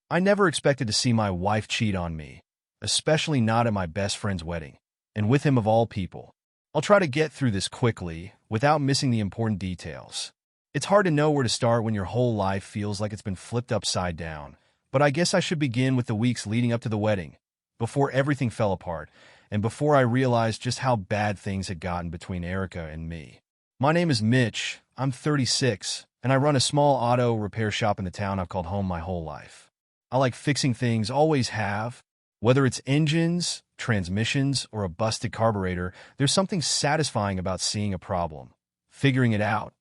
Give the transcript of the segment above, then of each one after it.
I never expected to see my wife cheat on me, especially not at my best friend's wedding, and with him of all people. I'll try to get through this quickly, without missing the important details. It's hard to know where to start when your whole life feels like it's been flipped upside down, but I guess I should begin with the weeks leading up to the wedding, before everything fell apart, and before I realized just how bad things had gotten between Erica and me. My name is Mitch, I'm 36, and I run a small auto repair shop in the town I've called home my whole life. I like fixing things, always have. Whether it's engines, transmissions, or a busted carburetor, there's something satisfying about seeing a problem, figuring it out,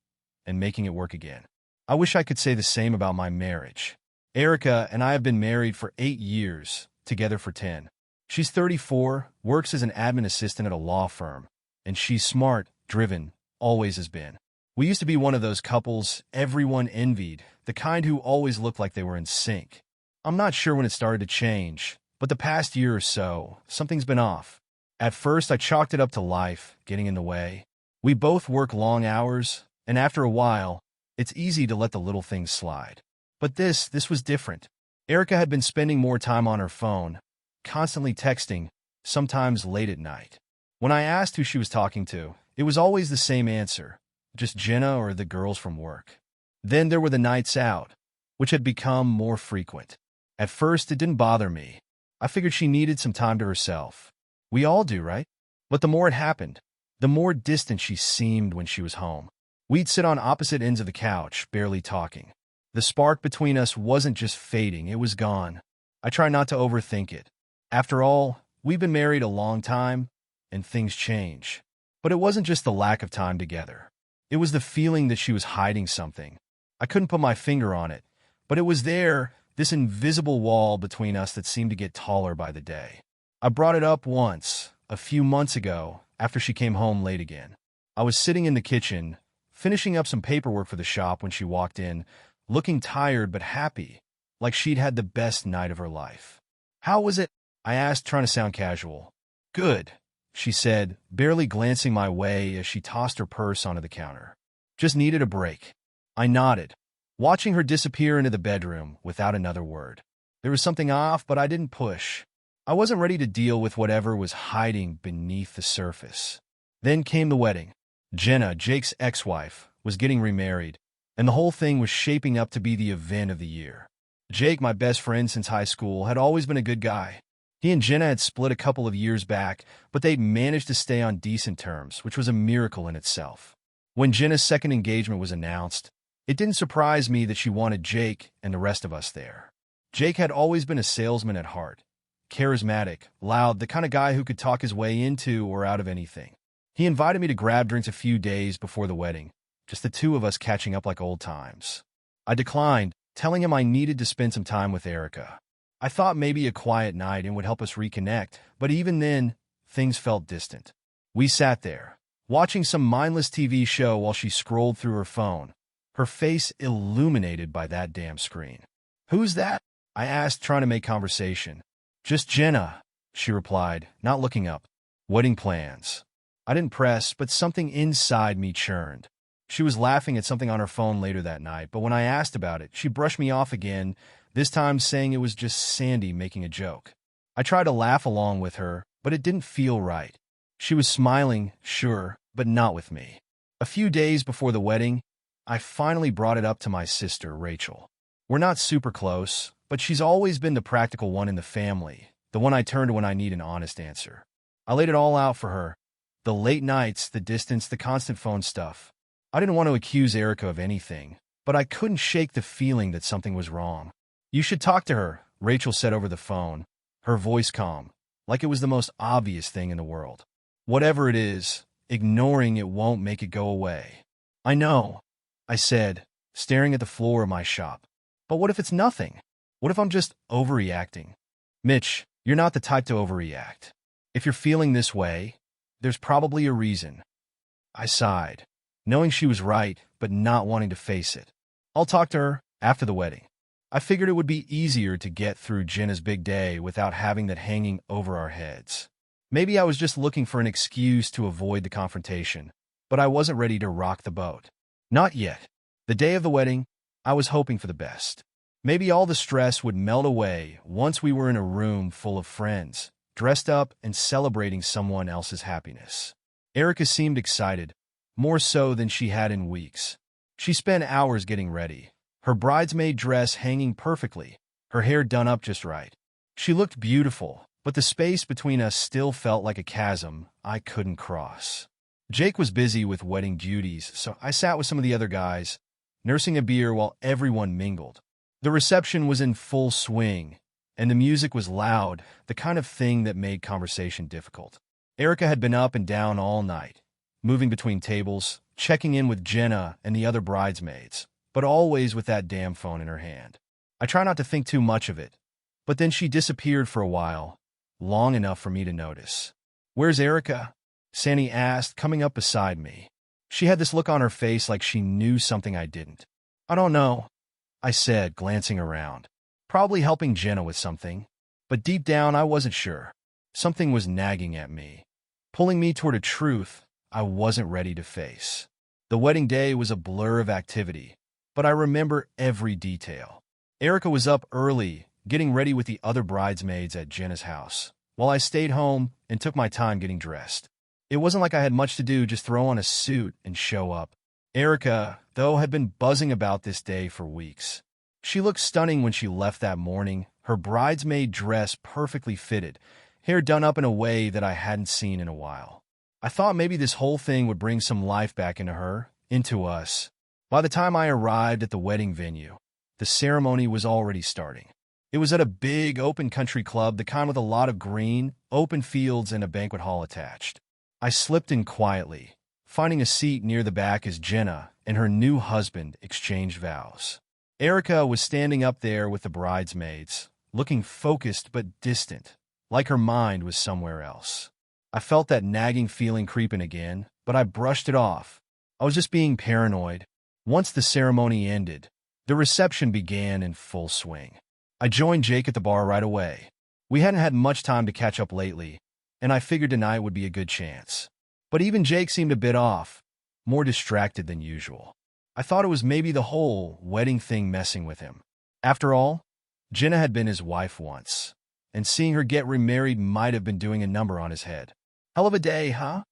and making it work again. I wish I could say the same about my marriage. Erica and I have been married for 8 years, together for 10. She's 34, works as an admin assistant at a law firm, and she's smart, driven, always has been. We used to be one of those couples everyone envied, the kind who always looked like they were in sync. I'm not sure when it started to change, but the past year or so, something's been off. At first, I chalked it up to life getting in the way. We both work long hours, and after a while, it's easy to let the little things slide. But this was different. Erica had been spending more time on her phone, constantly texting, sometimes late at night. When I asked who she was talking to, it was always the same answer, just Jenna or the girls from work. Then there were the nights out, which had become more frequent. At first, it didn't bother me. I figured she needed some time to herself. We all do, right? But the more it happened, the more distant she seemed when she was home. We'd sit on opposite ends of the couch, barely talking. The spark between us wasn't just fading, it was gone. I try not to overthink it. After all, we've been married a long time, and things change. But it wasn't just the lack of time together. It was the feeling that she was hiding something. I couldn't put my finger on it, but it was there, this invisible wall between us that seemed to get taller by the day. I brought it up once, a few months ago, after she came home late again. I was sitting in the kitchen, finishing up some paperwork for the shop when she walked in, looking tired but happy, like she'd had the best night of her life. "How was it?" I asked, trying to sound casual. "Good," she said, barely glancing my way as she tossed her purse onto the counter. "Just needed a break." I nodded, watching her disappear into the bedroom without another word. There was something off, but I didn't push. I wasn't ready to deal with whatever was hiding beneath the surface. Then came the wedding. Jenna, Jake's ex-wife, was getting remarried, and the whole thing was shaping up to be the event of the year. Jake, my best friend since high school, had always been a good guy. He and Jenna had split a couple of years back, but they'd managed to stay on decent terms, which was a miracle in itself. When Jenna's second engagement was announced, it didn't surprise me that she wanted Jake and the rest of us there. Jake had always been a salesman at heart. Charismatic, loud, the kind of guy who could talk his way into or out of anything. He invited me to grab drinks a few days before the wedding, just the two of us catching up like old times. I declined, telling him I needed to spend some time with Erica. I thought maybe a quiet night and would help us reconnect, but even then, things felt distant. We sat there, watching some mindless TV show while she scrolled through her phone, her face illuminated by that damn screen. "Who's that?" I asked, trying to make conversation. "Just Jenna," she replied, not looking up. "Wedding plans." I didn't press, but something inside me churned. She was laughing at something on her phone later that night, but when I asked about it, she brushed me off again, this time saying it was just Sandy making a joke. I tried to laugh along with her, but it didn't feel right. She was smiling, sure, but not with me. A few days before the wedding, I finally brought it up to my sister, Rachel. We're not super close, but she's always been the practical one in the family, the one I turn to when I need an honest answer. I laid it all out for her. The late nights, the distance, the constant phone stuff. I didn't want to accuse Erica of anything, but I couldn't shake the feeling that something was wrong. "You should talk to her," Rachel said over the phone, her voice calm, like it was the most obvious thing in the world. "Whatever it is, ignoring it won't make it go away." "I know," I said, staring at the floor of my shop. "But what if it's nothing? What if I'm just overreacting?" "Mitch, you're not the type to overreact. If you're feeling this way, there's probably a reason." I sighed, knowing she was right, but not wanting to face it. "I'll talk to her after the wedding." I figured it would be easier to get through Jenna's big day without having that hanging over our heads. Maybe I was just looking for an excuse to avoid the confrontation, but I wasn't ready to rock the boat. Not yet. The day of the wedding, I was hoping for the best. Maybe all the stress would melt away once we were in a room full of friends, dressed up and celebrating someone else's happiness. Erica seemed excited, more so than she had in weeks. She spent hours getting ready, her bridesmaid dress hanging perfectly, her hair done up just right. She looked beautiful, but the space between us still felt like a chasm I couldn't cross. Jake was busy with wedding duties, so I sat with some of the other guys, nursing a beer while everyone mingled. The reception was in full swing, and the music was loud, the kind of thing that made conversation difficult. Erica had been up and down all night, moving between tables, checking in with Jenna and the other bridesmaids, but always with that damn phone in her hand. I try not to think too much of it, but then she disappeared for a while, long enough for me to notice. "Where's Erica?" Sandy asked, coming up beside me. She had this look on her face like she knew something I didn't. "I don't know," I said, glancing around. Probably helping Jenna with something, but deep down I wasn't sure. Something was nagging at me, pulling me toward a truth I wasn't ready to face. The wedding day was a blur of activity, but I remember every detail. Erica was up early, getting ready with the other bridesmaids at Jenna's house, while I stayed home and took my time getting dressed. It wasn't like I had much to do, just throw on a suit and show up. Erica, though, had been buzzing about this day for weeks. She looked stunning when she left that morning, her bridesmaid dress perfectly fitted, hair done up in a way that I hadn't seen in a while. I thought maybe this whole thing would bring some life back into her, into us. By the time I arrived at the wedding venue, the ceremony was already starting. It was at a big open country club, the kind with a lot of green, open fields and a banquet hall attached. I slipped in quietly, finding a seat near the back as Jenna and her new husband exchanged vows. Erica was standing up there with the bridesmaids, looking focused but distant, like her mind was somewhere else. I felt that nagging feeling creeping again, but I brushed it off. I was just being paranoid. Once the ceremony ended, the reception began in full swing. I joined Jake at the bar right away. We hadn't had much time to catch up lately, and I figured tonight would be a good chance. But even Jake seemed a bit off, more distracted than usual. I thought it was maybe the whole wedding thing messing with him. After all, Jenna had been his wife once, and seeing her get remarried might have been doing a number on his head. "Hell of a day, huh?"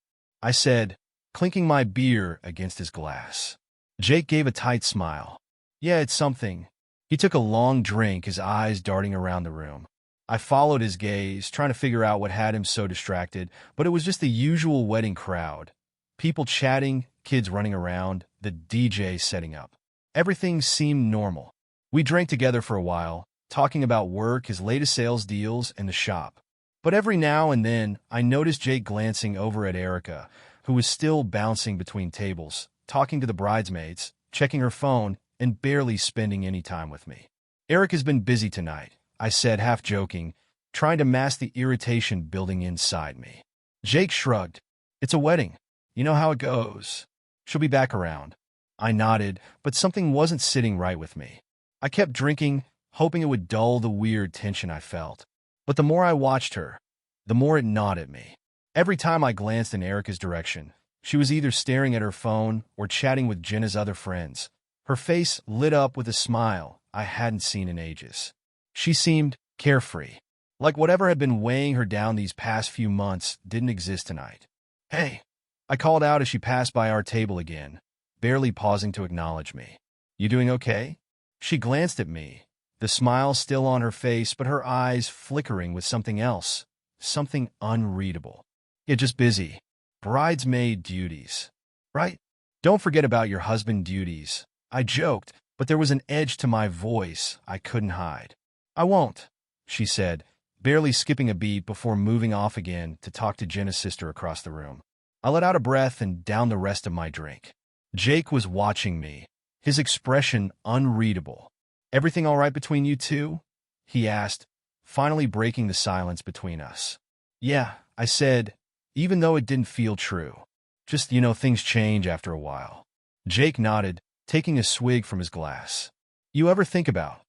I said, clinking my beer against his glass. Jake gave a tight smile. "Yeah, it's something." He took a long drink, his eyes darting around the room. I followed his gaze, trying to figure out what had him so distracted, but it was just the usual wedding crowd. People chatting, kids running around, the DJ setting up. Everything seemed normal. We drank together for a while, talking about work, his latest sales deals, and the shop. But every now and then, I noticed Jake glancing over at Erica, who was still bouncing between tables, talking to the bridesmaids, checking her phone, and barely spending any time with me. "Erica's been busy tonight," I said, half joking, trying to mask the irritation building inside me. Jake shrugged. "It's a wedding. You know how it goes. She'll be back around." I nodded, but something wasn't sitting right with me. I kept drinking, hoping it would dull the weird tension I felt. But the more I watched her, the more it gnawed at me. Every time I glanced in Erica's direction, she was either staring at her phone or chatting with Jenna's other friends. Her face lit up with a smile I hadn't seen in ages. She seemed carefree, like whatever had been weighing her down these past few months didn't exist tonight. "Hey," I called out as she passed by our table again, barely pausing to acknowledge me. "You doing okay?" She glanced at me, the smile still on her face, but her eyes flickering with something else, something unreadable. "Yeah, just busy. Bridesmaid duties. Right? Don't forget about your husband duties." I joked, but there was an edge to my voice I couldn't hide. "I won't," she said, barely skipping a beat before moving off again to talk to Jenna's sister across the room. I let out a breath and downed the rest of my drink. Jake was watching me, his expression unreadable. "Everything all right between you two?" he asked, finally breaking the silence between us. "Yeah," I said, even though it didn't feel true. "Just, things change after a while." Jake nodded, taking a swig from his glass. "You ever think about—"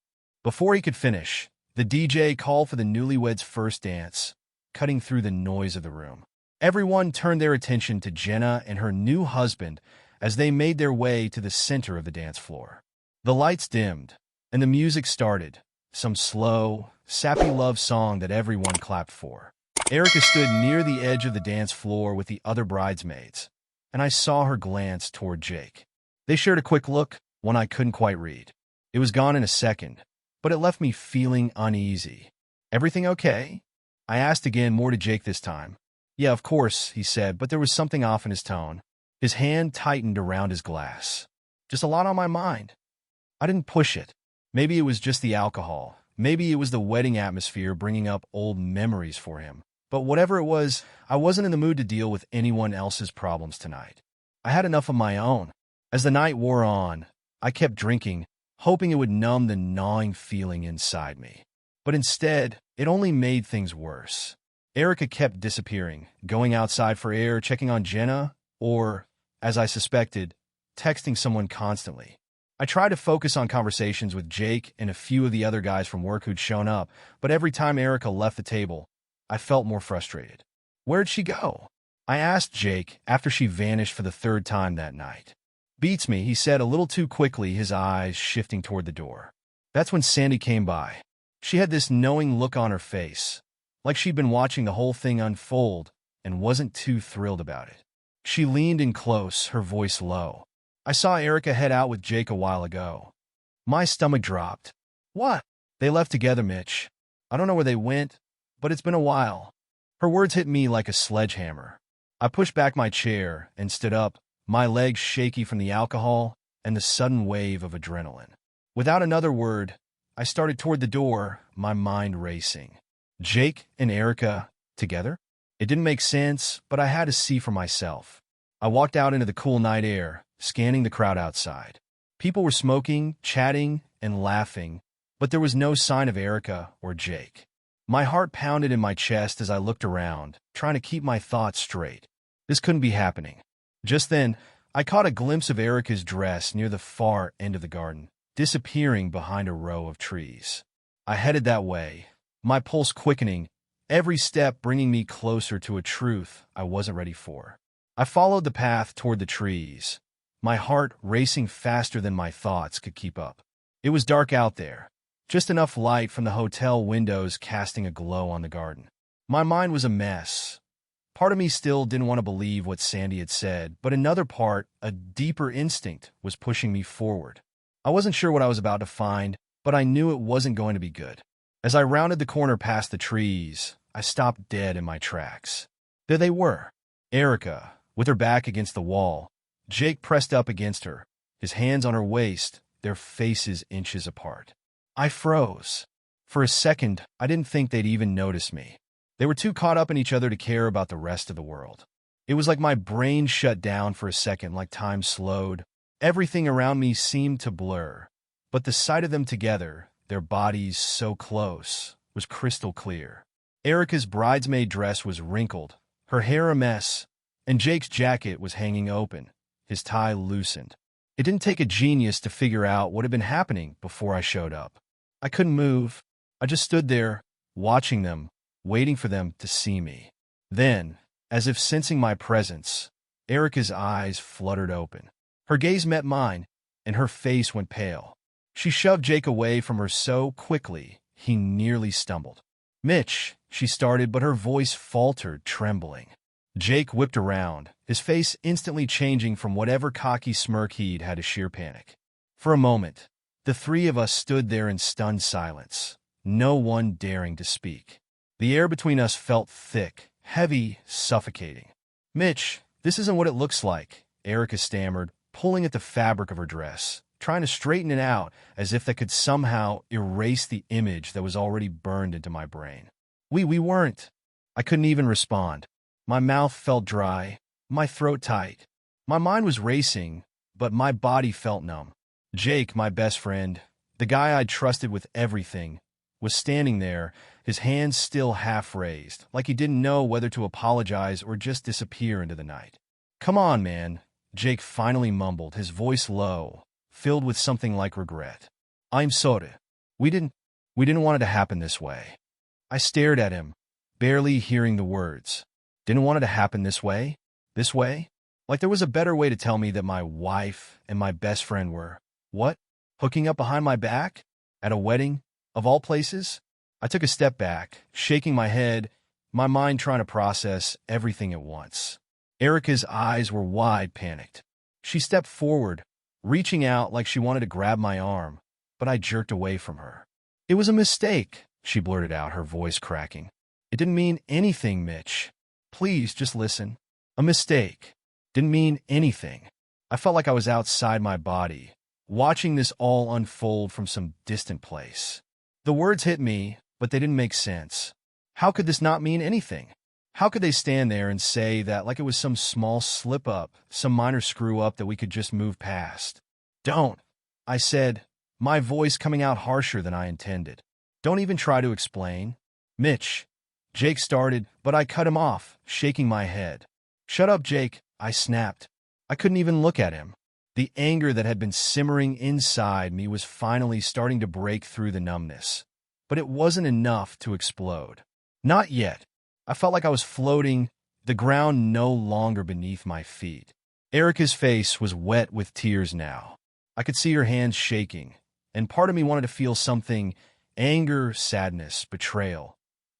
Before he could finish, the DJ called for the newlyweds' first dance, cutting through the noise of the room. Everyone turned their attention to Jenna and her new husband as they made their way to the center of the dance floor. The lights dimmed, and the music started. Some slow, sappy love song that everyone clapped for. Erica stood near the edge of the dance floor with the other bridesmaids, and I saw her glance toward Jake. They shared a quick look, one I couldn't quite read. It was gone in a second, but it left me feeling uneasy. "Everything okay?" I asked again, more to Jake this time. "Yeah, of course," he said, but there was something off in his tone. His hand tightened around his glass. "Just a lot on my mind." I didn't push it. Maybe it was just the alcohol. Maybe it was the wedding atmosphere bringing up old memories for him. But whatever it was, I wasn't in the mood to deal with anyone else's problems tonight. I had enough of my own. As the night wore on, I kept drinking, hoping it would numb the gnawing feeling inside me. But instead, it only made things worse. Erica kept disappearing, going outside for air, checking on Jenna, or, as I suspected, texting someone constantly. I tried to focus on conversations with Jake and a few of the other guys from work who'd shown up, but every time Erica left the table, I felt more frustrated. "Where'd she go?" I asked Jake after she vanished for the third time that night. "Beats me," he said a little too quickly, his eyes shifting toward the door. That's when Sandy came by. She had this knowing look on her face, like she'd been watching the whole thing unfold and wasn't too thrilled about it. She leaned in close, her voice low. "I saw Erica head out with Jake a while ago." My stomach dropped. "What?" "They left together, Mitch. I don't know where they went, but it's been a while." Her words hit me like a sledgehammer. I pushed back my chair and stood up, my legs shaky from the alcohol and the sudden wave of adrenaline. Without another word, I started toward the door, my mind racing. Jake and Erica together? It didn't make sense, but I had to see for myself. I walked out into the cool night air, scanning the crowd outside. People were smoking, chatting, and laughing, but there was no sign of Erica or Jake. My heart pounded in my chest as I looked around, trying to keep my thoughts straight. This couldn't be happening. Just then, I caught a glimpse of Erica's dress near the far end of the garden, disappearing behind a row of trees. I headed that way, my pulse quickening, every step bringing me closer to a truth I wasn't ready for. I followed the path toward the trees, my heart racing faster than my thoughts could keep up. It was dark out there, just enough light from the hotel windows casting a glow on the garden. My mind was a mess. Part of me still didn't want to believe what Sandy had said, but another part, a deeper instinct, was pushing me forward. I wasn't sure what I was about to find, but I knew it wasn't going to be good. As I rounded the corner past the trees, I stopped dead in my tracks. There they were. Erica, with her back against the wall. Jake pressed up against her, his hands on her waist, their faces inches apart. I froze. For a second, I didn't think they'd even notice me. They were too caught up in each other to care about the rest of the world. It was like my brain shut down for a second, like time slowed. Everything around me seemed to blur. But the sight of them together, their bodies so close, was crystal clear. Erica's bridesmaid dress was wrinkled, her hair a mess, and Jake's jacket was hanging open, his tie loosened. It didn't take a genius to figure out what had been happening before I showed up. I couldn't move. I just stood there, watching them, waiting for them to see me. Then, as if sensing my presence, Erica's eyes fluttered open. Her gaze met mine, and her face went pale. She shoved Jake away from her so quickly, he nearly stumbled. "Mitch," she started, but her voice faltered, trembling. Jake whipped around, his face instantly changing from whatever cocky smirk he'd had to sheer panic. For a moment, the three of us stood there in stunned silence, no one daring to speak. The air between us felt thick, heavy, suffocating. "Mitch, this isn't what it looks like," Erica stammered, pulling at the fabric of her dress, trying to straighten it out as if that could somehow erase the image that was already burned into my brain. We weren't. I couldn't even respond. My mouth felt dry, my throat tight. My mind was racing, but my body felt numb. Jake, my best friend, the guy I'd trusted with everything, was standing there, his hands still half raised, like he didn't know whether to apologize or just disappear into the night. "Come on, man," Jake finally mumbled, his voice low, filled with something like regret. "I'm sorry. We didn't want it to happen this way." I stared at him, barely hearing the words. Didn't want it to happen this way? This way? Like there was a better way to tell me that my wife and my best friend were, what? Hooking up behind my back? At a wedding, of all places? I took a step back, shaking my head, my mind trying to process everything at once. Erica's eyes were wide, panicked. She stepped forward, reaching out like she wanted to grab my arm, but I jerked away from her. "It was a mistake," she blurted out, her voice cracking. "It didn't mean anything, Mitch. Please, just listen. A mistake. Didn't mean anything." I felt like I was outside my body, watching this all unfold from some distant place. The words hit me, but they didn't make sense. How could this not mean anything? How could they stand there and say that like it was some small slip-up, some minor screw-up that we could just move past? "Don't," I said, my voice coming out harsher than I intended. "Don't even try to explain." "Mitch," Jake started, but I cut him off, shaking my head. "Shut up, Jake," I snapped. I couldn't even look at him. The anger that had been simmering inside me was finally starting to break through the numbness. But it wasn't enough to explode. Not yet. I felt like I was floating, the ground no longer beneath my feet. Erica's face was wet with tears now. I could see her hands shaking, and part of me wanted to feel something: anger, sadness, betrayal.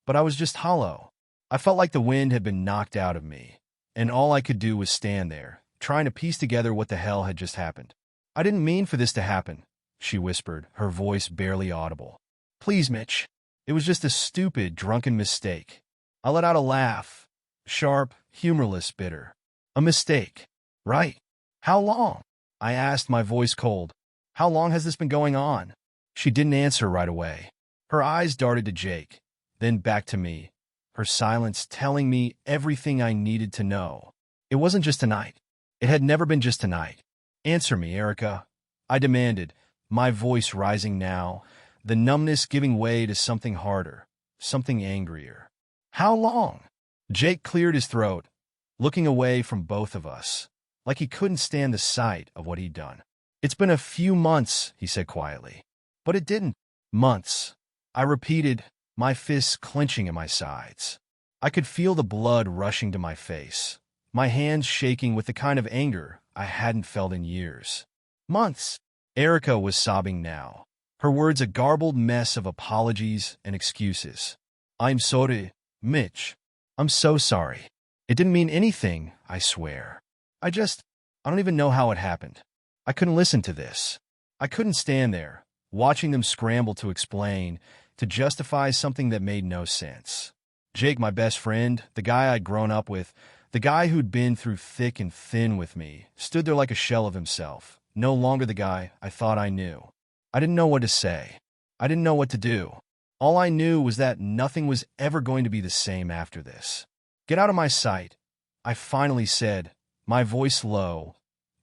But I was just hollow. I felt like the wind had been knocked out of me, and all I could do was stand there, trying to piece together what the hell had just happened. "I didn't mean for this to happen," she whispered, her voice barely audible. "Please, Mitch. It was just a stupid, drunken mistake." I let out a laugh, sharp, humorless, bitter. "A mistake, right? How long?" I asked, my voice cold. "How long has this been going on?" She didn't answer right away. Her eyes darted to Jake, then back to me, her silence telling me everything I needed to know. It wasn't just tonight. It had never been just tonight. "Answer me, Erica," I demanded, my voice rising now, the numbness giving way to something harder, something angrier. "How long?" Jake cleared his throat, looking away from both of us, like he couldn't stand the sight of what he'd done. "It's been a few months," he said quietly. "But it didn't." "Months," I repeated, my fists clenching at my sides. I could feel the blood rushing to my face, my hands shaking with the kind of anger I hadn't felt in years. "Months." Erica was sobbing now, her words a garbled mess of apologies and excuses. "I'm sorry, Mitch. I'm so sorry. It didn't mean anything, I swear. I don't even know how it happened. I couldn't listen to this. I couldn't stand there, watching them scramble to explain, to justify something that made no sense. Jake, my best friend, the guy I'd grown up with, the guy who'd been through thick and thin with me, stood there like a shell of himself, no longer the guy I thought I knew. I didn't know what to say. I didn't know what to do. All I knew was that nothing was ever going to be the same after this. "Get out of my sight," I finally said, my voice low,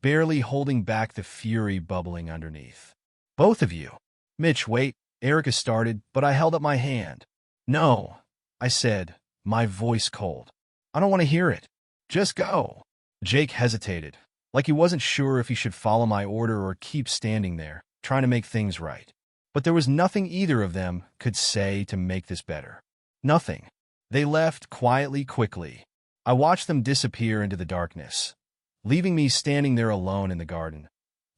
barely holding back the fury bubbling underneath. "Both of you." "Mitch, wait," Erica started, but I held up my hand. "No," I said, my voice cold. "I don't want to hear it. Just go." Jake hesitated, like he wasn't sure if he should follow my order or keep standing there, trying to make things right. But there was nothing either of them could say to make this better. Nothing. They left quietly, quickly. I watched them disappear into the darkness, leaving me standing there alone in the garden,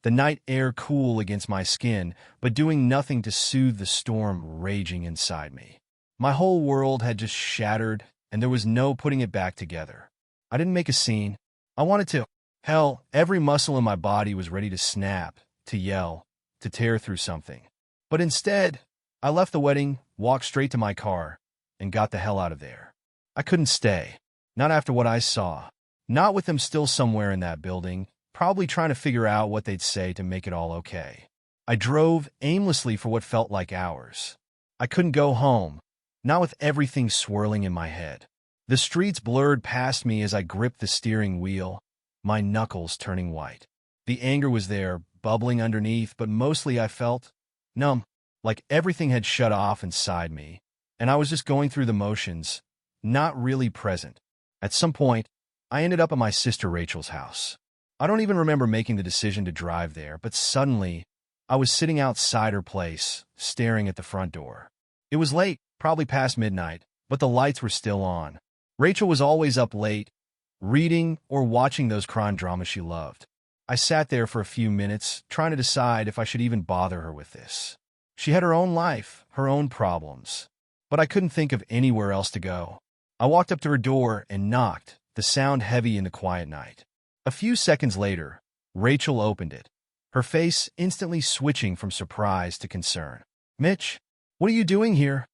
the night air cool against my skin, but doing nothing to soothe the storm raging inside me. My whole world had just shattered, and there was no putting it back together. I didn't make a scene. I wanted to. Hell, every muscle in my body was ready to snap, to yell, to tear through something. But instead, I left the wedding, walked straight to my car, and got the hell out of there. I couldn't stay. Not after what I saw. Not with them still somewhere in that building, probably trying to figure out what they'd say to make it all okay. I drove aimlessly for what felt like hours. I couldn't go home, not with everything swirling in my head. The streets blurred past me as I gripped the steering wheel, my knuckles turning white. The anger was there, bubbling underneath, but mostly I felt numb, like everything had shut off inside me, and I was just going through the motions, not really present. At some point, I ended up at my sister Rachel's house. I don't even remember making the decision to drive there, but suddenly, I was sitting outside her place, staring at the front door. It was late, probably past midnight, but the lights were still on. Rachel was always up late, reading or watching those crime dramas she loved. I sat there for a few minutes, trying to decide if I should even bother her with this. She had her own life, her own problems. But I couldn't think of anywhere else to go. I walked up to her door and knocked, the sound heavy in the quiet night. A few seconds later, Rachel opened it, her face instantly switching from surprise to concern. "Mitch, what are you doing here?"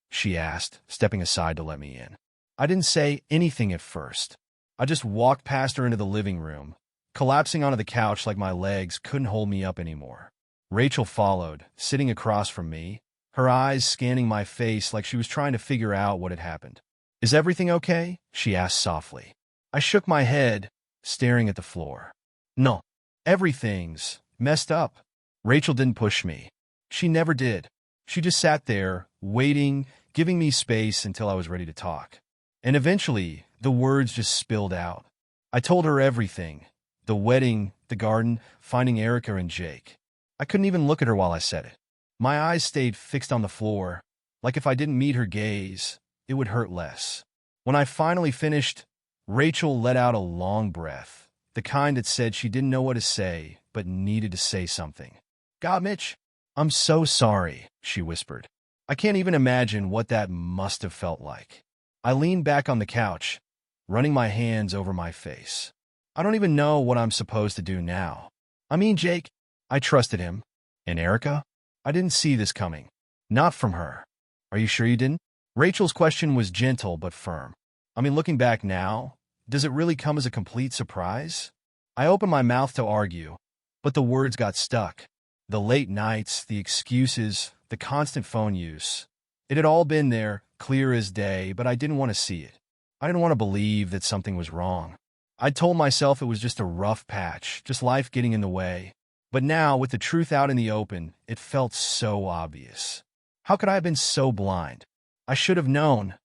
she asked, stepping aside to let me in. I didn't say anything at first. I just walked past her into the living room, collapsing onto the couch like my legs couldn't hold me up anymore. Rachel followed, sitting across from me, her eyes scanning my face like she was trying to figure out what had happened. "Is everything okay?" she asked softly. I shook my head, staring at the floor. "No, everything's messed up." Rachel didn't push me. She never did. She just sat there, waiting, giving me space until I was ready to talk. And eventually, the words just spilled out. I told her everything. The wedding, the garden, finding Erica and Jake. I couldn't even look at her while I said it. My eyes stayed fixed on the floor, like if I didn't meet her gaze, it would hurt less. When I finally finished, Rachel let out a long breath, the kind that said she didn't know what to say, but needed to say something. "God, Mitch, I'm so sorry," she whispered. I can't even imagine what that must have felt like. I leaned back on the couch, running my hands over my face. I don't even know what I'm supposed to do now. I mean, Jake, I trusted him. And Erica? I didn't see this coming. Not from her. Are you sure you didn't? Rachel's question was gentle but firm. I mean, looking back now, does it really come as a complete surprise? I opened my mouth to argue, but the words got stuck. The late nights, the excuses, the constant phone use. It had all been there, clear as day, but I didn't want to see it. I didn't want to believe that something was wrong. I'd told myself it was just a rough patch, just life getting in the way. But now, with the truth out in the open, it felt so obvious. How could I have been so blind? I should have known.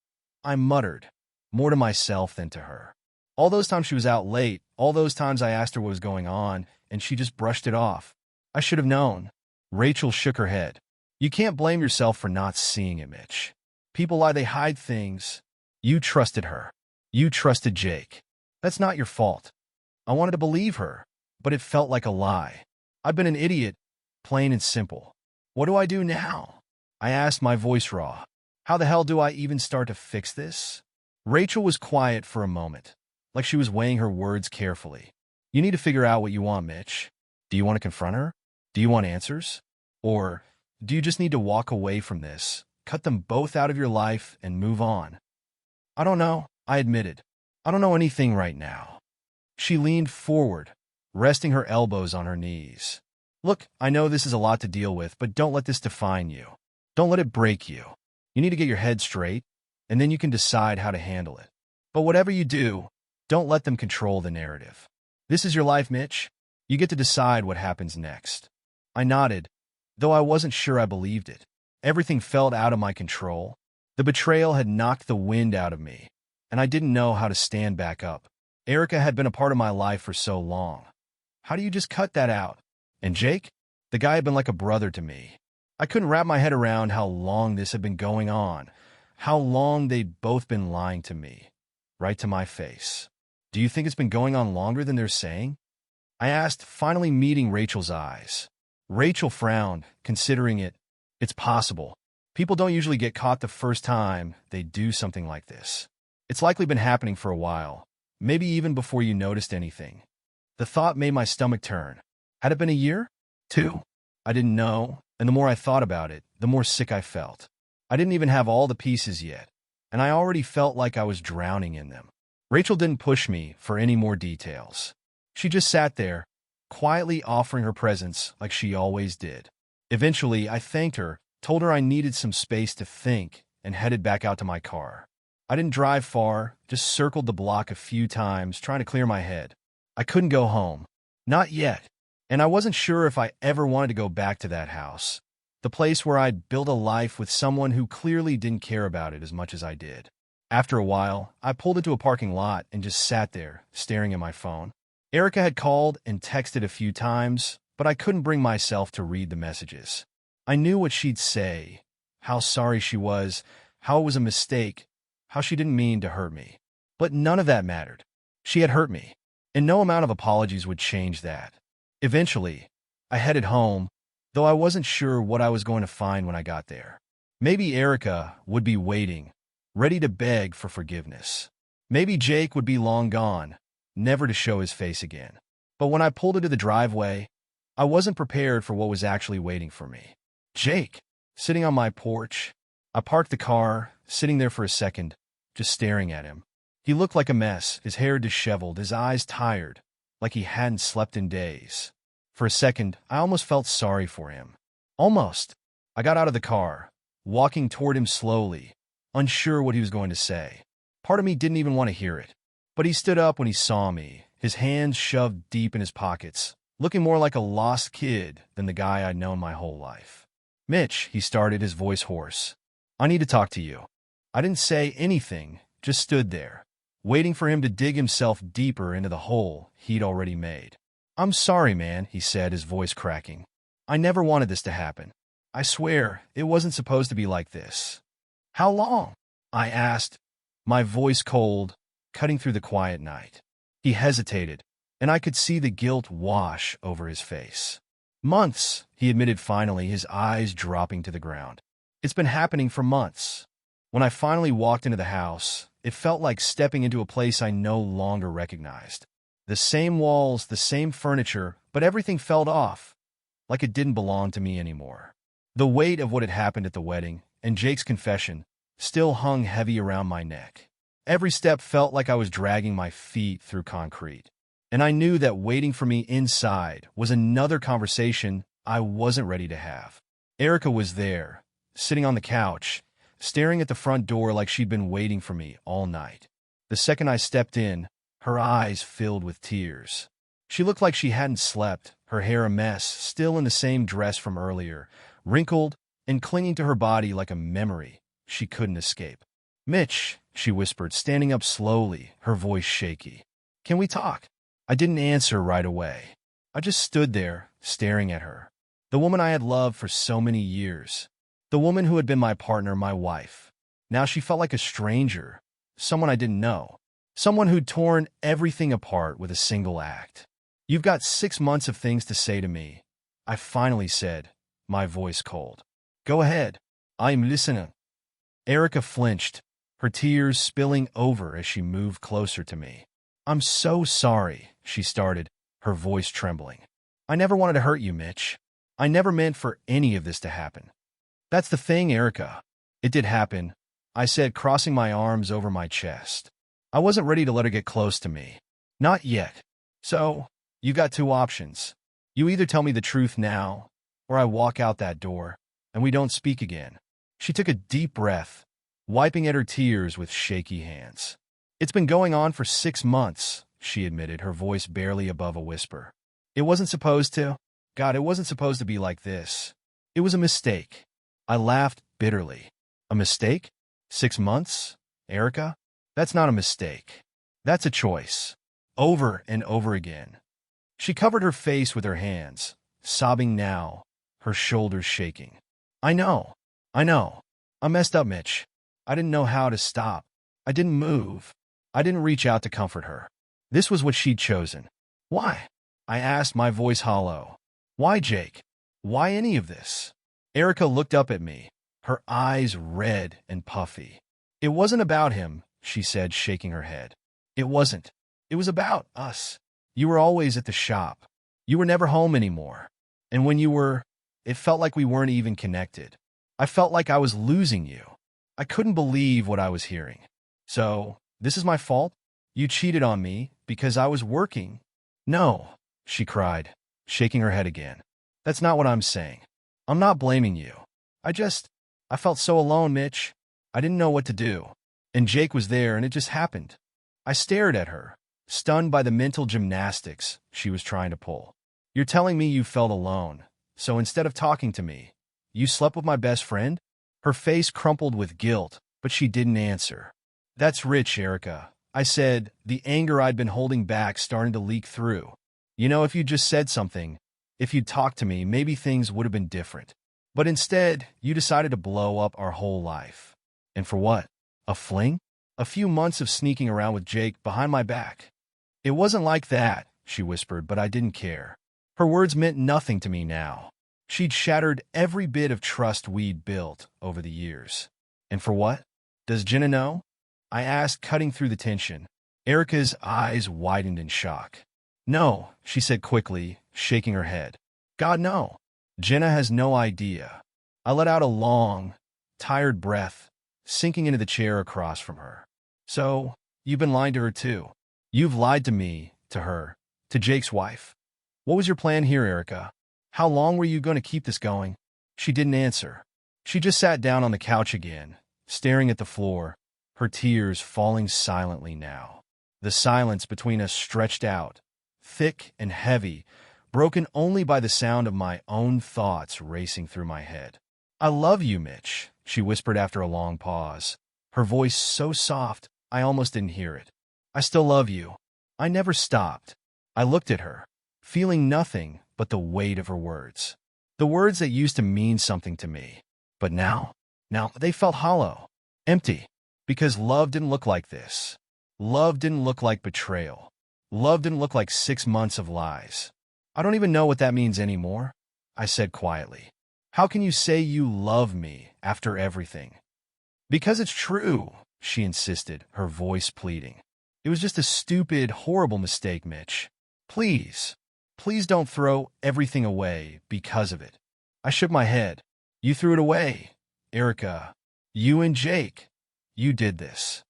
I muttered, more to myself than to her. All those times she was out late, all those times I asked her what was going on, and she just brushed it off. I should have known. Rachel shook her head. You can't blame yourself for not seeing it, Mitch. People lie, they hide things. You trusted her. You trusted Jake. That's not your fault. I wanted to believe her, but it felt like a lie. I've been an idiot, plain and simple. What do I do now? I asked, my voice raw. How the hell do I even start to fix this? Rachel was quiet for a moment, like she was weighing her words carefully. You need to figure out what you want, Mitch. Do you want to confront her? Do you want answers? Or do you just need to walk away from this, cut them both out of your life, and move on? I don't know, I admitted. I don't know anything right now. She leaned forward, resting her elbows on her knees. Look, I know this is a lot to deal with, but don't let this define you. Don't let it break you. You need to get your head straight, and then you can decide how to handle it. But whatever you do, don't let them control the narrative. This is your life, Mitch. You get to decide what happens next. I nodded, though I wasn't sure I believed it. Everything felt out of my control. The betrayal had knocked the wind out of me, and I didn't know how to stand back up. Erica had been a part of my life for so long. How do you just cut that out? And Jake? The guy had been like a brother to me. I couldn't wrap my head around how long this had been going on, how long they'd both been lying to me, right to my face. Do you think it's been going on longer than they're saying? I asked, finally meeting Rachel's eyes. Rachel frowned, considering it. It's possible. People don't usually get caught the first time they do something like this. It's likely been happening for a while, maybe even before you noticed anything. The thought made my stomach turn. Had it been a year? 2? I didn't know, and the more I thought about it, the more sick I felt. I didn't even have all the pieces yet, and I already felt like I was drowning in them. Rachel didn't push me for any more details. She just sat there, quietly offering her presence like she always did. Eventually, I thanked her, told her I needed some space to think, and headed back out to my car. I didn't drive far, just circled the block a few times, trying to clear my head. I couldn't go home. Not yet. And I wasn't sure if I ever wanted to go back to that house, the place where I'd built a life with someone who clearly didn't care about it as much as I did. After a while, I pulled into a parking lot and just sat there, staring at my phone. Erica had called and texted a few times, but I couldn't bring myself to read the messages. I knew what she'd say, how sorry she was, how it was a mistake, how she didn't mean to hurt me. But none of that mattered. She had hurt me, and no amount of apologies would change that. Eventually, I headed home, though I wasn't sure what I was going to find when I got there. Maybe Erica would be waiting, ready to beg for forgiveness. Maybe Jake would be long gone, never to show his face again. But when I pulled into the driveway, I wasn't prepared for what was actually waiting for me. Jake, sitting on my porch. I parked the car, sitting there for a second, just staring at him. He looked like a mess, his hair disheveled, his eyes tired, like he hadn't slept in days. For a second, I almost felt sorry for him. Almost. I got out of the car, walking toward him slowly, unsure what he was going to say. Part of me didn't even want to hear it. But he stood up when he saw me, his hands shoved deep in his pockets, looking more like a lost kid than the guy I'd known my whole life. Mitch, he started, his voice hoarse. I need to talk to you. I didn't say anything, just stood there, waiting for him to dig himself deeper into the hole he'd already made. I'm sorry, man, he said, his voice cracking. I never wanted this to happen. I swear, it wasn't supposed to be like this. How long? I asked, my voice cold, cutting through the quiet night. He hesitated, and I could see the guilt wash over his face. Months, he admitted finally, his eyes dropping to the ground. It's been happening for months. When I finally walked into the house, it felt like stepping into a place I no longer recognized. The same walls, the same furniture, but everything felt off, like it didn't belong to me anymore. The weight of what had happened at the wedding, and Jake's confession, still hung heavy around my neck. Every step felt like I was dragging my feet through concrete. And I knew that waiting for me inside was another conversation I wasn't ready to have. Erica was there, sitting on the couch, staring at the front door like she'd been waiting for me all night. The second I stepped in, her eyes filled with tears. She looked like she hadn't slept, her hair a mess, still in the same dress from earlier, wrinkled and clinging to her body like a memory she couldn't escape. Mitch, she whispered, standing up slowly, her voice shaky. Can we talk? I didn't answer right away. I just stood there, staring at her. The woman I had loved for so many years. The woman who had been my partner, my wife. Now she felt like a stranger, someone I didn't know. Someone who'd torn everything apart with a single act. You've got 6 months of things to say to me, I finally said, my voice cold. Go ahead. I'm listening. Erica flinched, her tears spilling over as she moved closer to me. I'm so sorry, she started, her voice trembling. I never wanted to hurt you, Mitch. I never meant for any of this to happen. That's the thing, Erica. It did happen, I said, crossing my arms over my chest. I wasn't ready to let her get close to me. Not yet. So, you got 2 options. You either tell me the truth now, or I walk out that door, and we don't speak again. She took a deep breath, wiping at her tears with shaky hands. It's been going on for 6 months, she admitted, her voice barely above a whisper. It wasn't supposed to. God, it wasn't supposed to be like this. It was a mistake. I laughed bitterly. A mistake? 6 months? Erica? That's not a mistake. That's a choice. Over and over again. She covered her face with her hands, sobbing now, her shoulders shaking. I know. I messed up, Mitch. I didn't know how to stop. I didn't move. I didn't reach out to comfort her. This was what she'd chosen. Why? I asked, my voice hollow. Why, Jake? Why any of this? Erica looked up at me, her eyes red and puffy. It wasn't about him, she said, shaking her head. It wasn't. It was about us. You were always at the shop. You were never home anymore. And when you were, it felt like we weren't even connected. I felt like I was losing you. I couldn't believe what I was hearing. So, this is my fault? You cheated on me because I was working? No, she cried, shaking her head again. That's not what I'm saying. I'm not blaming you. I felt so alone, Mitch. I didn't know what to do. And Jake was there, and it just happened. I stared at her, stunned by the mental gymnastics she was trying to pull. You're telling me you felt alone, so instead of talking to me, you slept with my best friend? Her face crumpled with guilt, but she didn't answer. That's rich, Erica, I said, the anger I'd been holding back starting to leak through. You know, if you'd just said something, if you'd talked to me, maybe things would have been different. But instead, you decided to blow up our whole life. And for what? A fling? A few months of sneaking around with Jake behind my back. It wasn't like that, she whispered, but I didn't care. Her words meant nothing to me now. She'd shattered every bit of trust we'd built over the years. And for what? Does Jenna know? I asked, cutting through the tension. Erica's eyes widened in shock. No, she said quickly, shaking her head. God, no. Jenna has no idea. I let out a long, tired breath, sinking into the chair across from her. So, you've been lying to her too. You've lied to me, to her, to Jake's wife. What was your plan here, Erica? How long were you going to keep this going? She didn't answer. She just sat down on the couch again, staring at the floor, her tears falling silently now. The silence between us stretched out, thick and heavy, broken only by the sound of my own thoughts racing through my head. I love you, Mitch, she whispered after a long pause, her voice so soft I almost didn't hear it. I still love you. I never stopped. I looked at her, feeling nothing but the weight of her words. The words that used to mean something to me. But now they felt hollow, empty, because love didn't look like this. Love didn't look like betrayal. Love didn't look like 6 months of lies. I don't even know what that means anymore, I said quietly. How can you say you love me after everything? Because it's true, she insisted, her voice pleading. It was just a stupid, horrible mistake, Mitch. Please don't throw everything away because of it. I shook my head. You threw it away, Erica. You and Jake. You did this.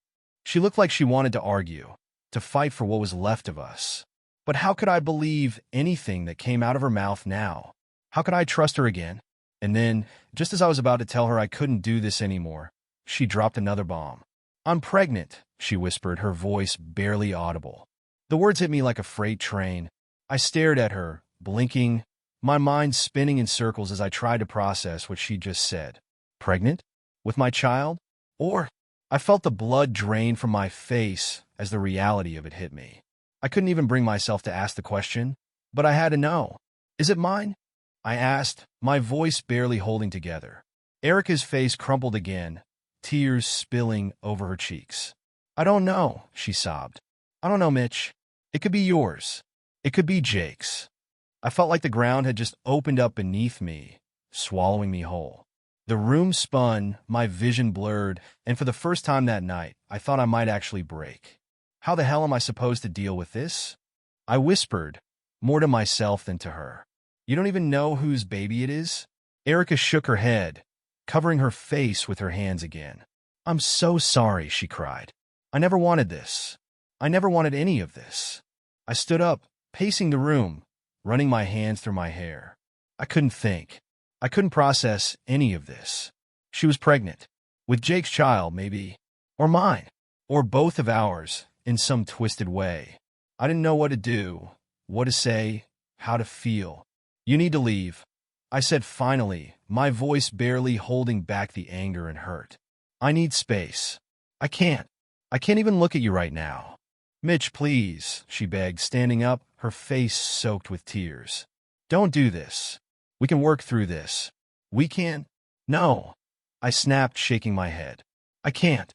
She looked like she wanted to argue, to fight for what was left of us. But how could I believe anything that came out of her mouth now? How could I trust her again? And then, just as I was about to tell her I couldn't do this anymore, she dropped another bomb. I'm pregnant, she whispered, her voice barely audible. The words hit me like a freight train. I stared at her, blinking, my mind spinning in circles as I tried to process what she'd just said. Pregnant? With my child? Or? I felt the blood drain from my face as the reality of it hit me. I couldn't even bring myself to ask the question, but I had to know. Is it mine? I asked, my voice barely holding together. Erica's face crumpled again, tears spilling over her cheeks. I don't know, she sobbed. I don't know, Mitch. It could be yours. It could be Jake's. I felt like the ground had just opened up beneath me, swallowing me whole. The room spun, my vision blurred, and for the first time that night, I thought I might actually break. How the hell am I supposed to deal with this? I whispered, more to myself than to her. You don't even know whose baby it is? Erica shook her head, covering her face with her hands again. I'm so sorry, she cried. I never wanted this. I never wanted any of this. I stood up, pacing the room, running my hands through my hair. I couldn't think. I couldn't process any of this. She was pregnant. With Jake's child, maybe. Or mine. Or both of ours, in some twisted way. I didn't know what to do, what to say, how to feel. You need to leave, I said finally, my voice barely holding back the anger and hurt. I need space. I can't even look at you right now. Mitch, please, she begged, standing up, her face soaked with tears. Don't do this. We can work through this. We can. No, I snapped, shaking my head. I can't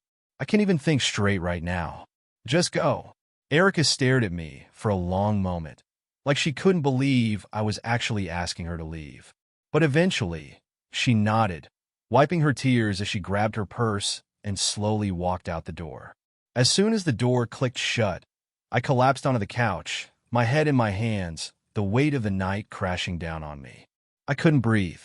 even think straight right now. Just go. Erica stared at me for a long moment, like she couldn't believe I was actually asking her to leave. But eventually, she nodded, wiping her tears as she grabbed her purse and slowly walked out the door. As soon as the door clicked shut, I collapsed onto the couch, my head in my hands, the weight of the night crashing down on me. I couldn't breathe.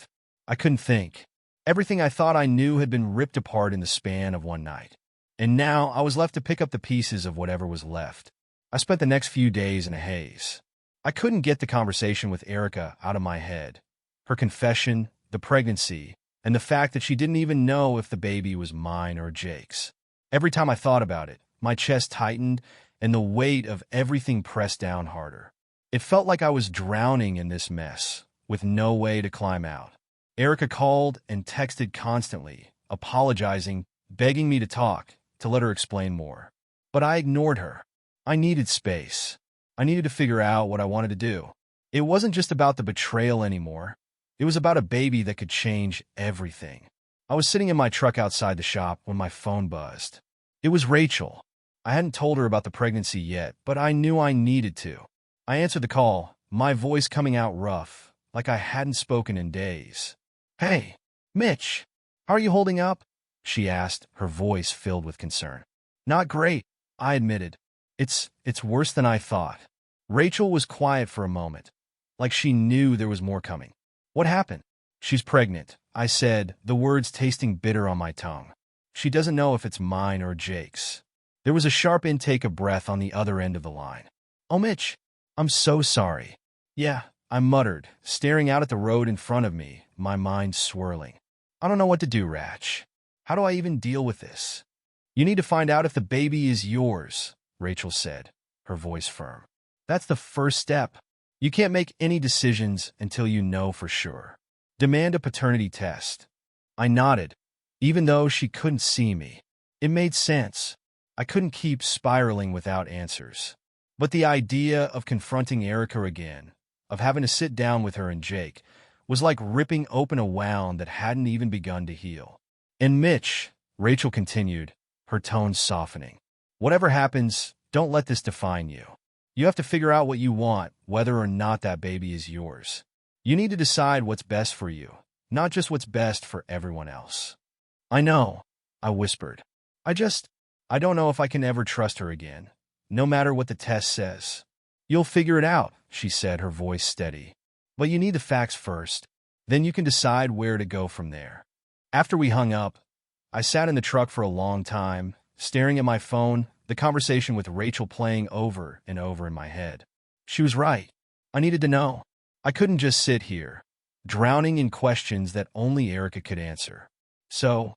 I couldn't think. Everything I thought I knew had been ripped apart in the span of one night. And now I was left to pick up the pieces of whatever was left. I spent the next few days in a haze. I couldn't get the conversation with Erica out of my head. Her confession, the pregnancy, and the fact that she didn't even know if the baby was mine or Jake's. Every time I thought about it, my chest tightened and the weight of everything pressed down harder. It felt like I was drowning in this mess, with no way to climb out. Erica called and texted constantly, apologizing, begging me to talk, to let her explain more. But I ignored her. I needed space. I needed to figure out what I wanted to do. It wasn't just about the betrayal anymore. It was about a baby that could change everything. I was sitting in my truck outside the shop when my phone buzzed. It was Rachel. I hadn't told her about the pregnancy yet, but I knew I needed to. I answered the call, my voice coming out rough, like I hadn't spoken in days. "Hey, Mitch, how are you holding up?" she asked, her voice filled with concern. "Not great," I admitted. It's worse than I thought." Rachel was quiet for a moment, like she knew there was more coming. "What happened?" "She's pregnant," I said, the words tasting bitter on my tongue. "She doesn't know if it's mine or Jake's." There was a sharp intake of breath on the other end of the line. "Oh, Mitch, I'm so sorry." "Yeah," I muttered, staring out at the road in front of me, my mind swirling. "I don't know what to do, Ratch. How do I even deal with this?" "You need to find out if the baby is yours," Rachel said, her voice firm. "That's the first step. You can't make any decisions until you know for sure. Demand a paternity test." I nodded, even though she couldn't see me. It made sense. I couldn't keep spiraling without answers. But the idea of confronting Erica again, of having to sit down with her and Jake, was like ripping open a wound that hadn't even begun to heal. "And Mitch," Rachel continued, her tone softening, "whatever happens, don't let this define you. You have to figure out what you want, whether or not that baby is yours. You need to decide what's best for you, not just what's best for everyone else." "I know," I whispered. I don't know if I can ever trust her again, no matter what the test says." "You'll figure it out," she said, her voice steady. "But you need the facts first. Then you can decide where to go from there." After we hung up, I sat in the truck for a long time, staring at my phone, the conversation with Rachel playing over and over in my head. She was right. I needed to know. I couldn't just sit here, drowning in questions that only Erica could answer. So,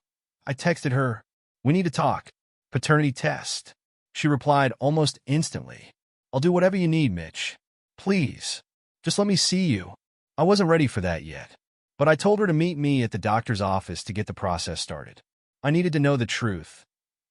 I texted her, "We need to talk. Paternity test." She replied almost instantly, "I'll do whatever you need, Mitch. Please, just let me see you." I wasn't ready for that yet, but I told her to meet me at the doctor's office to get the process started. I needed to know the truth,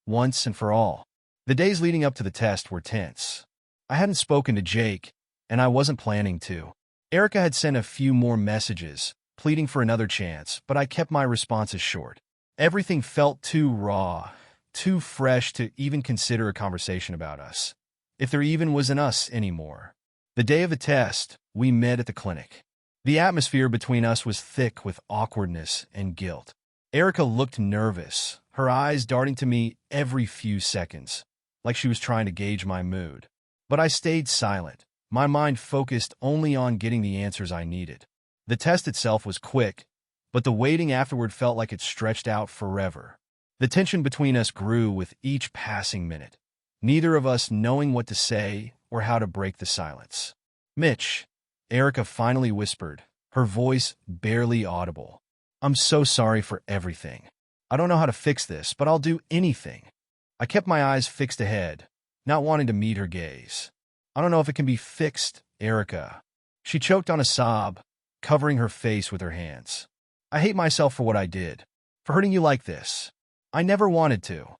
once and for all. The days leading up to the test were tense. I hadn't spoken to Jake, and I wasn't planning to. Erica had sent a few more messages, pleading for another chance, but I kept my responses short. Everything felt too raw, too fresh to even consider a conversation about us, if there even was an us anymore. The day of the test, we met at the clinic. The atmosphere between us was thick with awkwardness and guilt. Erica looked nervous, her eyes darting to me every few seconds, like she was trying to gauge my mood. But I stayed silent, my mind focused only on getting the answers I needed. The test itself was quick, but the waiting afterward felt like it stretched out forever. The tension between us grew with each passing minute, neither of us knowing what to say or how to break the silence. "Mitch," Erica finally whispered, her voice barely audible. "I'm so sorry for everything. I don't know how to fix this, but I'll do anything." I kept my eyes fixed ahead, not wanting to meet her gaze. "I don't know if it can be fixed, Erica." She choked on a sob, covering her face with her hands. "I hate myself for what I did, for hurting you like this. I never wanted to."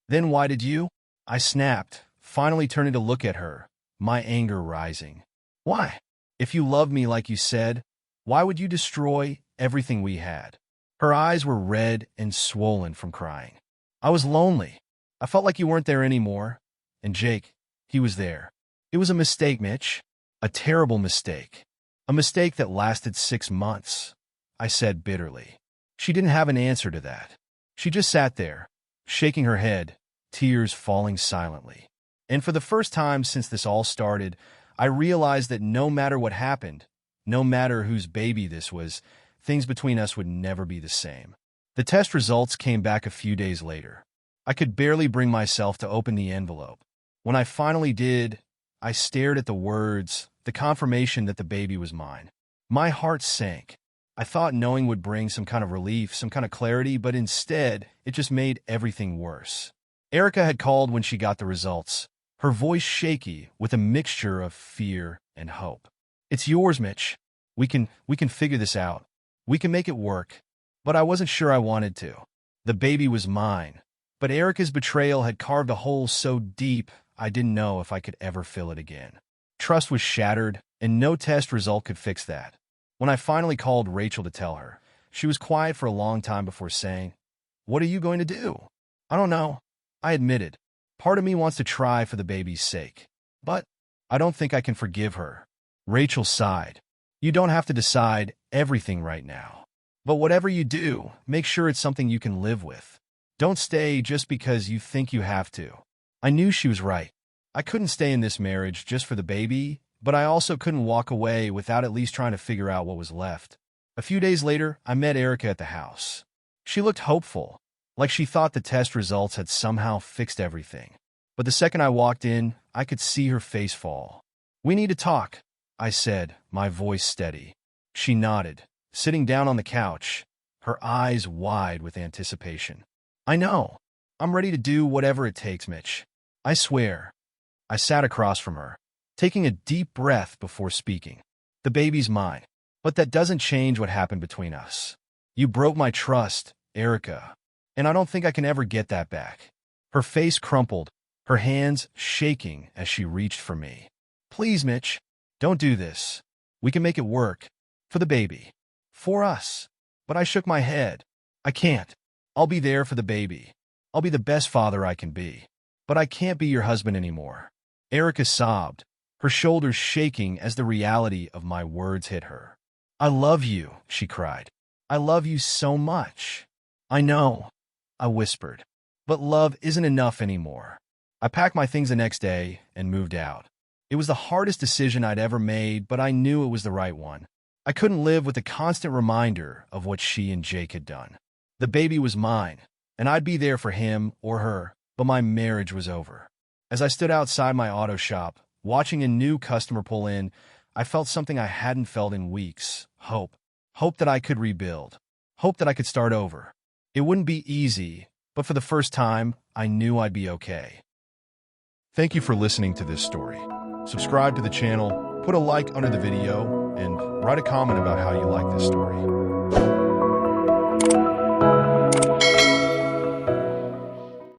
"Then why did you?" I snapped, finally turning to look at her, my anger rising. "Why? If you loved me like you said, why would you destroy everything we had?" Her eyes were red and swollen from crying. "I was lonely. I felt like you weren't there anymore. And Jake, he was there. It was a mistake, Mitch. A terrible mistake. A mistake that lasted 6 months," I said bitterly. She didn't have an answer to that. She just sat there, shaking her head, tears falling silently. And for the first time since this all started, I realized that no matter what happened, no matter whose baby this was, things between us would never be the same. The test results came back a few days later. I could barely bring myself to open the envelope. When I finally did, I stared at the words, the confirmation that the baby was mine. My heart sank. I thought knowing would bring some kind of relief, some kind of clarity, but instead, it just made everything worse. Erica had called when she got the results, her voice shaky with a mixture of fear and hope. "It's yours, Mitch. We can figure this out. We can make it work." But I wasn't sure I wanted to. The baby was mine, but Erica's betrayal had carved a hole so deep I didn't know if I could ever fill it again. Trust was shattered, and no test result could fix that. When I finally called Rachel to tell her, she was quiet for a long time before saying, "What are you going to do?" "I don't know," I admitted. "Part of me wants to try for the baby's sake, but I don't think I can forgive her." Rachel sighed. You don't have to decide everything right now. But whatever you do, make sure it's something you can live with. Don't stay just because you think you have to. I knew she was right. I couldn't stay in this marriage just for the baby, but I also couldn't walk away without at least trying to figure out what was left. A few days later, I met Erica at the house. She looked hopeful, like she thought the test results had somehow fixed everything. But the second I walked in, I could see her face fall. "We need to talk," I said, my voice steady. She nodded, sitting down on the couch, her eyes wide with anticipation. "I know. I'm ready to do whatever it takes, Mitch. I swear." I sat across from her, taking a deep breath before speaking. "The baby's mine, but that doesn't change what happened between us. You broke my trust, Erica, and I don't think I can ever get that back." Her face crumpled, her hands shaking as she reached for me. "Please, Mitch, don't do this. We can make it work. For the baby. For us." But I shook my head. "I can't. I'll be there for the baby. I'll be the best father I can be. But I can't be your husband anymore." Erica sobbed, her shoulders shaking as the reality of my words hit her. "I love you," she cried. "I love you so much." "I know," I whispered. "But love isn't enough anymore." I packed my things the next day and moved out. It was the hardest decision I'd ever made, but I knew it was the right one. I couldn't live with the constant reminder of what she and Jake had done. The baby was mine, and I'd be there for him or her, but my marriage was over. As I stood outside my auto shop, watching a new customer pull in, I felt something I hadn't felt in weeks. Hope. Hope that I could rebuild. Hope that I could start over. It wouldn't be easy, but for the first time, I knew I'd be okay. Thank you for listening to this story. Subscribe to the channel, put a like under the video, and write a comment about how you like this story.